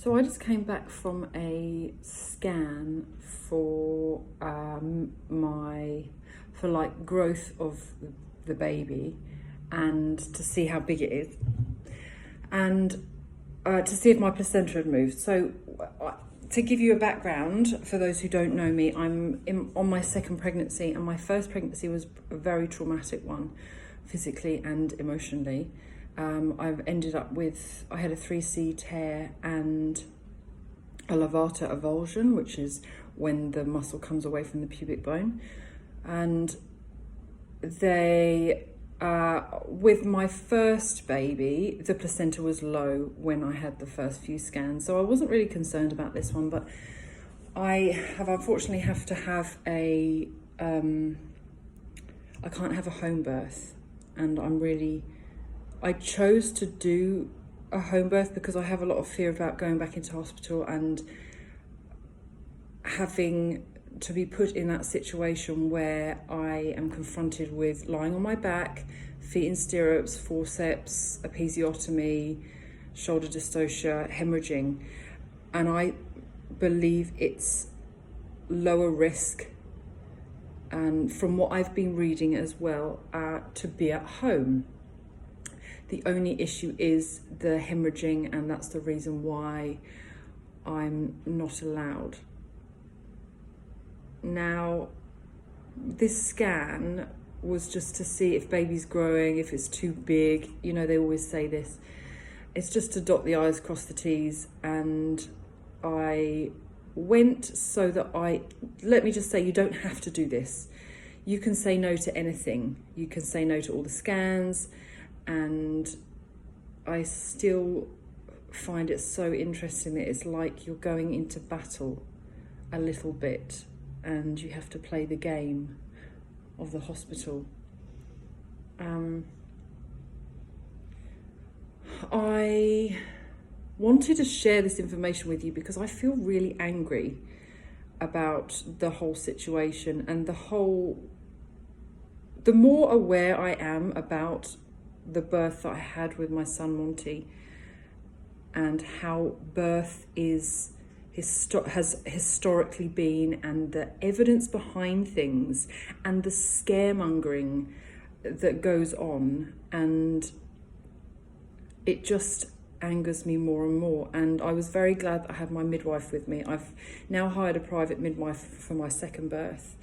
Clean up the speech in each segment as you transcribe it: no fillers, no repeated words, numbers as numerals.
So I just came back from a scan for like growth of the baby, and to see how big it is, and to see if my placenta had moved. So to give you a background, for those who don't know me, I'm on my second pregnancy, and my first pregnancy was a very traumatic one, physically and emotionally. I've ended up with, I had a 3C tear and a levator avulsion, which is when the muscle comes away from the pubic bone. And with my first baby, the placenta was low when I had the first few scans. So I wasn't really concerned about this one, but I unfortunately have to have I can't have a home birth. And I chose to do a home birth because I have a lot of fear about going back into hospital and having to be put in that situation where I am confronted with lying on my back, feet in stirrups, forceps, episiotomy, shoulder dystocia, hemorrhaging. And I believe it's lower risk, and from what I've been reading as well, to be at home. The only issue is the hemorrhaging, and that's the reason why I'm not allowed. Now, this scan was just to see if baby's growing, if it's too big. You know, they always say this. It's just to dot the I's, cross the T's. And I went so that let me just say, you don't have to do this. You can say no to anything. You can say no to all the scans. And I still find it so interesting that it's like you're going into battle a little bit, and you have to play the game of the hospital. I wanted to share this information with you because I feel really angry about the whole situation, and the more aware I am about the birth that I had with my son Monty, and how birth has historically been, and the evidence behind things, and the scaremongering that goes on, and it just angers me more and more. And I was very glad that I had my midwife with me. I've now hired a private midwife for my second birth,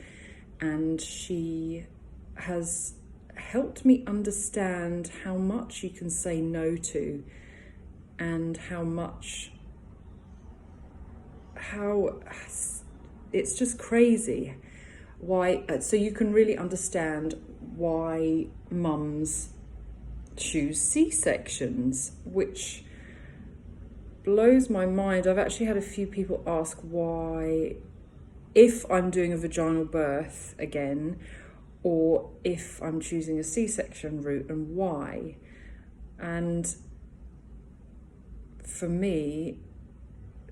and she has helped me understand how much you can say no to, and how it's just crazy why. So you can really understand why mums choose C-sections, which blows my mind. I've actually had a few people ask why, if I'm doing a vaginal birth again, or if I'm choosing a C-section route, and why. And for me,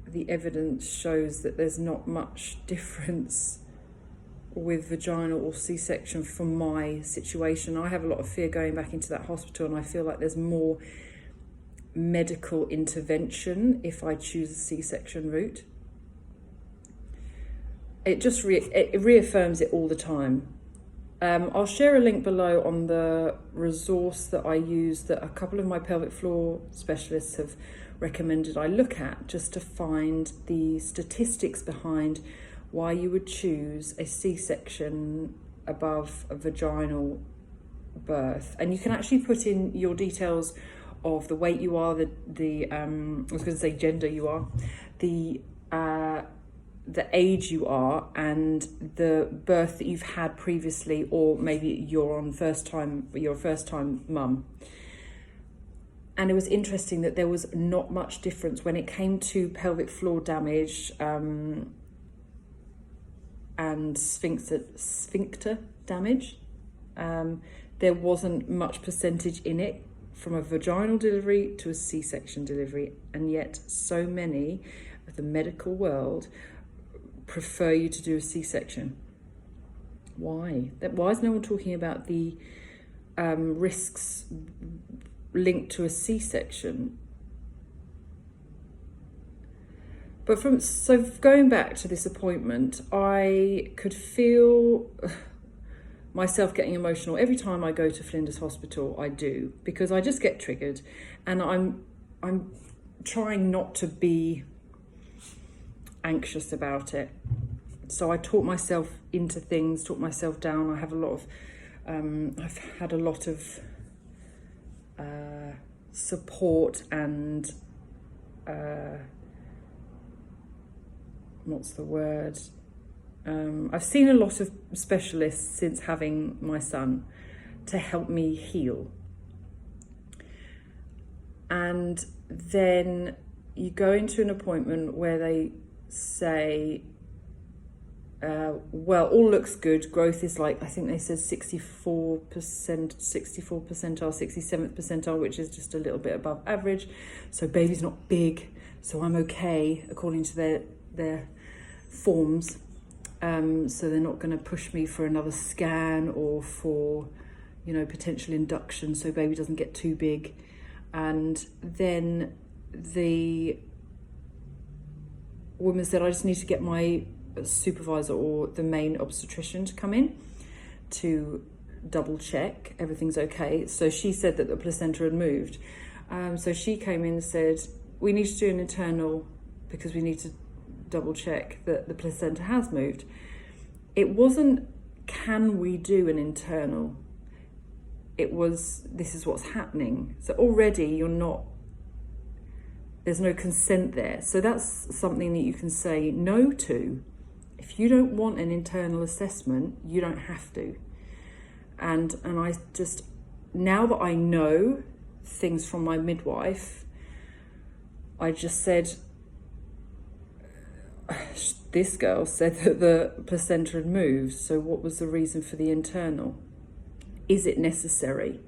the evidence shows that there's not much difference with vaginal or C-section for my situation. I have a lot of fear going back into that hospital, and I feel like there's more medical intervention if I choose a C-section route. It just it reaffirms it all the time. I'll share a link below on the resource that I use, that a couple of my pelvic floor specialists have recommended I look at, just to find the statistics behind why you would choose a C-section above a vaginal birth. And you can actually put in your details of the weight you are, I was going to say gender you are, the age you are, and the birth that you've had previously, or maybe you're a first time mum. And it was interesting that there was not much difference when it came to pelvic floor damage and sphincter damage. There wasn't much percentage in it from a vaginal delivery to a C-section delivery, and yet so many of the medical world prefer you to do a C-section. Why? Why is no one talking about the risks linked to a C-section? But going back to this appointment, I could feel myself getting emotional every time I go to Flinders Hospital. I do, because I just get triggered, and I'm trying not to be anxious about it. So I talk myself into things, talk myself down. I have I've had a lot of support and what's the word? I've seen a lot of specialists since having my son to help me heal. And then you go into an appointment where they say, well, all looks good. Growth is like, I think they said 64 percentile, 67th percentile, which is just a little bit above average. So baby's not big, so I'm okay according to their forms. So they're not going to push me for another scan or for, potential induction, so baby doesn't get too big. And then the woman said, I just need to get my supervisor or the main obstetrician to come in to double check everything's okay. So she said that the placenta had moved. So she came in and said, we need to do an internal because we need to double check that the placenta has moved. It wasn't, can we do an internal? It was, this is what's happening. So already there's no consent there. So that's something that you can say no to. If you don't want an internal assessment, you don't have to. And I just, now that I know things from my midwife, I just said, this girl said that the placenta had moved, so what was the reason for the internal? Is it necessary?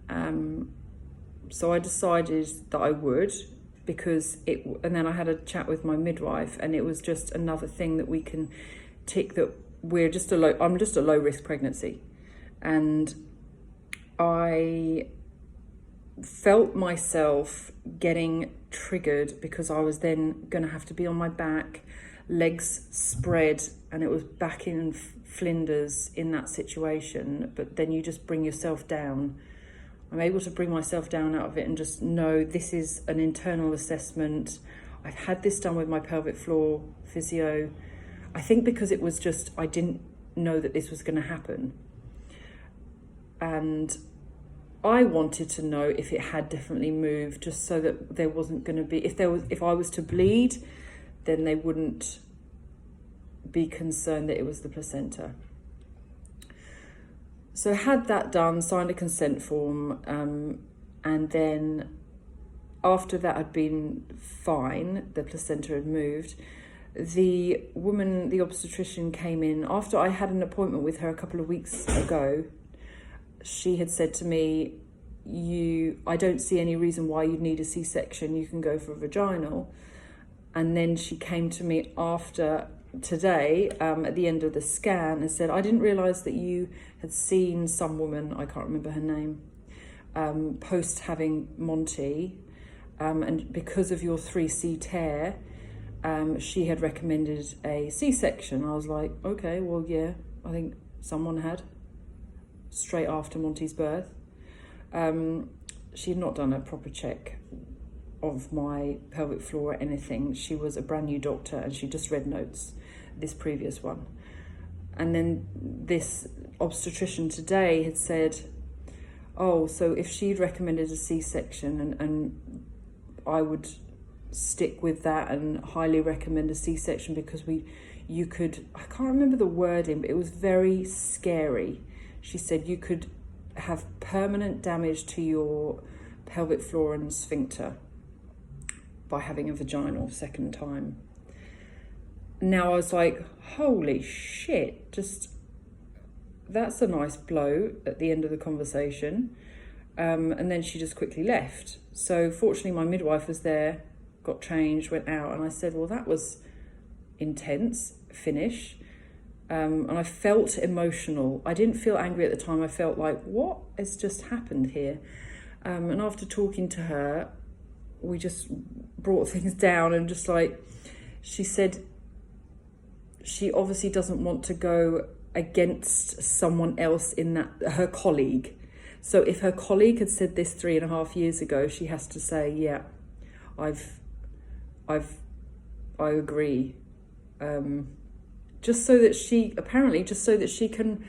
So I decided that I would, because and then I had a chat with my midwife, and it was just another thing that we can tick, that I'm just a low risk pregnancy. And I felt myself getting triggered because I was then going to have to be on my back, legs spread, and it was back in Flinders in that situation. But then you just bring yourself down. I'm able to bring myself down out of it and just know this is an internal assessment. I've had this done with my pelvic floor physio. I think because it was just, I didn't know that this was going to happen. And I wanted to know if it had definitely moved, just so that there wasn't going to be, if I was to bleed, then they wouldn't be concerned that it was the placenta. So had that done, signed a consent form, and then after that had been fine, the placenta had moved, the woman, the obstetrician, came in after I had an appointment with her a couple of weeks ago. She had said to me, I don't see any reason why you'd need a C-section, you can go for a vaginal. And then she came to me after today, at the end of the scan, and said, I didn't realise that you had seen some woman, I can't remember her name, post having Monty, and because of your 3C tear, she had recommended a C-section. I was like, okay, well, yeah, I think someone had, straight after Monty's birth. She had not done a proper check of my pelvic floor or anything. She was a brand new doctor and she just read notes, this previous one. And then this obstetrician today had said, oh, so if she'd recommended a C-section and I would stick with that and highly recommend a C-section because you could, I can't remember the wording, but it was very scary. She said you could have permanent damage to your pelvic floor and sphincter by having a vaginal second time. Now I was like, holy shit, just, that's a nice blow at the end of the conversation. And then she just quickly left. So fortunately my midwife was there, got changed, went out, and I said, well, that was intense, finish. And I felt emotional. I didn't feel angry at the time. I felt like, what has just happened here? And after talking to her, we just brought things down, and just like, she said she obviously doesn't want to go against someone else in that, her colleague. So if her colleague had said this 3.5 years ago, she has to say, yeah, I agree. Just so that she can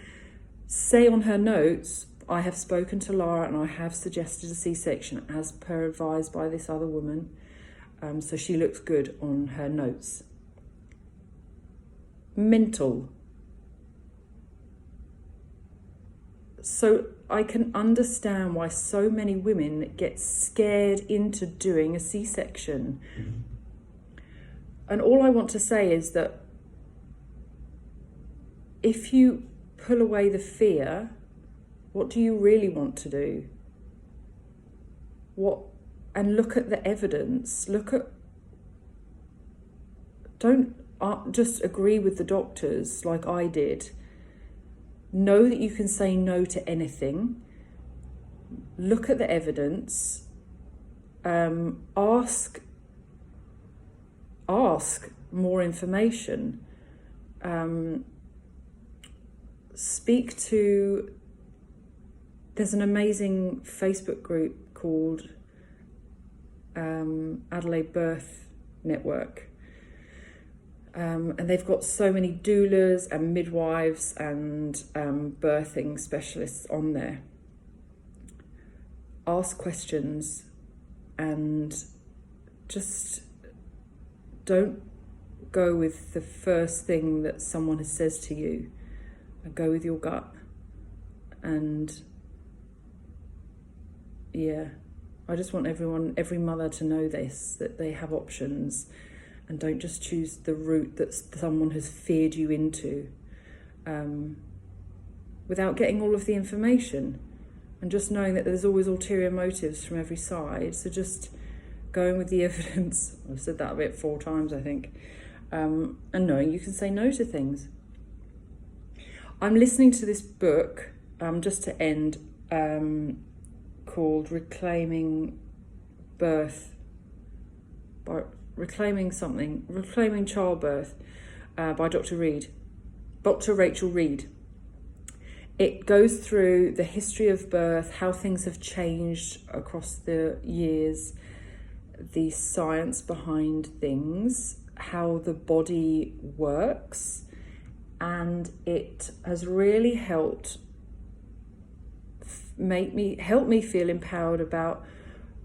say on her notes, I have spoken to Lara and I have suggested a C-section as per advised by this other woman. So she looks good on her notes. Mental. So I can understand why so many women get scared into doing a C-section. And all I want to say is that if you pull away the fear, what do you really want to do? And look at the evidence. Don't just agree with the doctors like I did. Know that you can say no to anything. Look at the evidence. Ask more information. Speak to... There's an amazing Facebook group called Adelaide Birth Network. And they've got so many doulas and midwives and birthing specialists on there. Ask questions and just don't go with the first thing that someone says to you. Go with your gut. And yeah, I just want every mother to know this, that they have options. And don't just choose the route that someone has feared you into without getting all of the information, and just knowing that there's always ulterior motives from every side. So just going with the evidence. I've said that a bit 4 times, I think. And knowing you can say no to things. I'm listening to this book, just to end, called Reclaiming Childbirth by Dr. Rachel Reed. It goes through the history of birth, how things have changed across the years, the science behind things, how the body works, and it has really helped me feel empowered about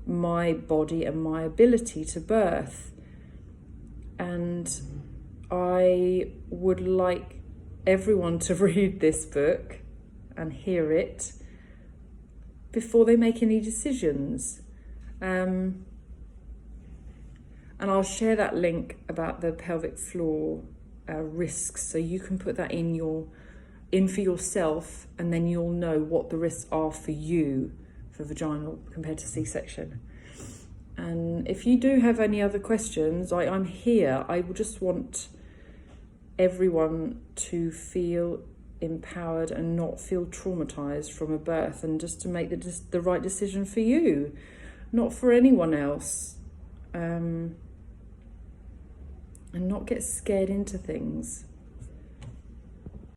my body and my ability to birth. And I would like everyone to read this book and hear it before they make any decisions. And I'll share that link about the pelvic floor risks, so you can put that in for yourself, and then you'll know what the risks are for you for vaginal compared to C-section. And if you do have any other questions, I'm here. I just want everyone to feel empowered and not feel traumatized from a birth, and just to make the right decision for you, not for anyone else, and not get scared into things.